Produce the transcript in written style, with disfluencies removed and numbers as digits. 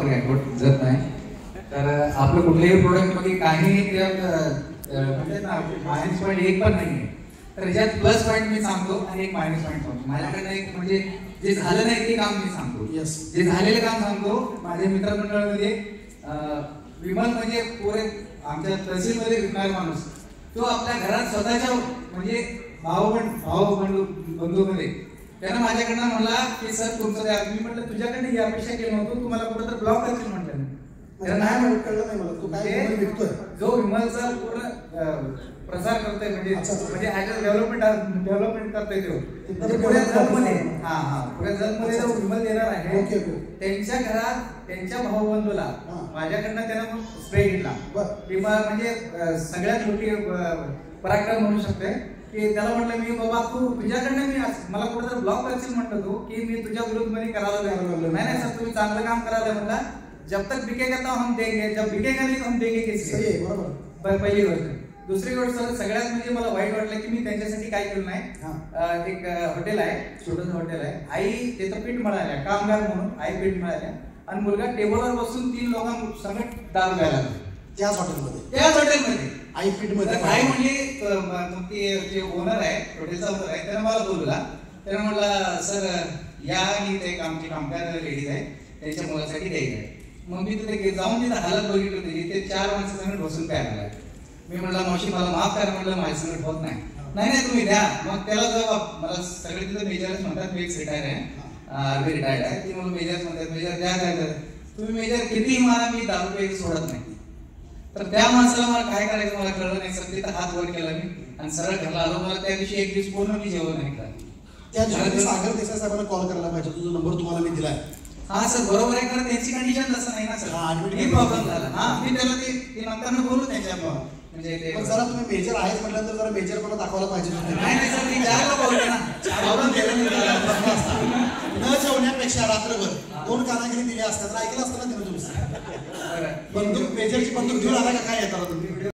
Doctor Gaikwad जात नाही. तर आपलं कुठल्याही प्रोडक्टमध्ये काही म्हणजे मायनस पॉईंट एक पण नाही आहे. तर ह्याच्यात प्लस पॉईंट मी सांगतो आणि एक मायनस पॉईंट सांगतो. माझ्याकडनं एक म्हणजे जे झालं नाही ते काम मी सांगतो. जे झालेलं काम सांगतो. माझ्या मित्रमंडळामध्ये विमल म्हणजे पुरे आमच्या तहसीलमध्ये विकणारा माणूस, तो आपल्या घरात स्वतःच्या म्हणजे बंधूमध्ये त्यानं माझ्याकडनं म्हणला की सर तुमचं द्या. मी म्हटलं तुझ्याकडनं ही अपेक्षा केली नव्हतं, तुम्हाला कुठं तर ब्लॉक करशील म्हटलं. नाही कळलं नाही मला, तू काय विकतोय. जो विमलचा पूर्ण प्रसार करतोय म्हणजे डेव्हलपमेंट करतोय तो पुऱ्या जगमध्ये पुऱ्या जगमध्ये जो विमल देणार आहे त्यांच्या घरात त्यांच्या भाऊबंधूला माझ्याकडनं त्यानं स्प्रे घेतला. म्हणजे सगळ्यात मोठी पराक्रम म्हणू शकते की त्याला म्हटलं मी बाबा तू तुझ्याकडनं मी मला कुठं ब्लॉक करशील म्हटलं तू की मी तुझ्या विरोध मध्ये करायला नाही सर तुम्ही चांगलं काम करायला म्हणला. जब तक बिकेगा तो हम देंगे, जब बिकेगा नहीं तो हम देंगे किसी. बरोबर पहिली गोष्ट. दुसरी गोष्ट सगळ्यात म्हणजे मला वाईट वाटलं की मी त्यांच्यासाठी काय केलं नाही. एक हॉटेल आहे, छोटंसं हॉटेल आहे. आई तिथं पीठ मिळाल्या कामगार म्हणून आई पीठ मिळाल्या आणि मुलगा टेबलवर बसून 3 लोकांसंगत दारू प्यायला त्याच हॉटेलमध्ये आई पीठ मध्ये. आई म्हणली जे ओनर आहे हॉटेलचा ओनर आहे त्यानं मला बोलवला. त्यानं म्हटलं सर या आणि ते आमची कामगार लेडीज आहे त्यांच्या मुलासाठी द्यायचं आहे. मग मी तिथे जाऊन तिथे हालत बघितली होती. ते 4 माणसं संगत बसून प्यायला लागले. मी म्हटलं मावशी मला माफ करा म्हटलं माझ्या संगत होत नाही. नाही तुम्ही द्या. मग त्याला जबाब मला सगळे तिथे मेजरच म्हणतात. मी एक रिटायर आहे, आर्मी रिटायर्ड आहे. ती मला मेजर म्हणतात मेजर द्या तुम्ही मेजर कितीही मारा मी दारू प्यायचं सोडत नाही. तर त्या माणसाला मला काय करायचं मला कळलं नाही सर. तिथं हात वर केला मी आणि सरळ घरला आलो. मला त्या दिवशी एक दिवस पूर्ण मी जेवण नाही केलं. त्या दिवशी सागर देसाई साहेबांना कॉल करायला पाहिजे. तुझा नंबर तुम्हाला मी दिलाय. हा सर बरोबर आहे. कारण त्यांची कंडिशन तसं नाही ना सर. हे प्रॉब्लेम झाला. मी त्याला ते नंतर बोलू त्यांच्या म्हणजे जरा तुम्ही मेजर आहेत म्हटल्यानंतर जरा मेजर पण दाखवायला पाहिजे. नाही सर मी जायला बोलतो ना. न जेवण्यापेक्षा रात्रभर 2 कानागिरी दिल्या असतात तर ऐकलं असतं ना तुम्ही. बंदूक मेजरची बंदूक घेऊन आला का काय येतात तुम्ही.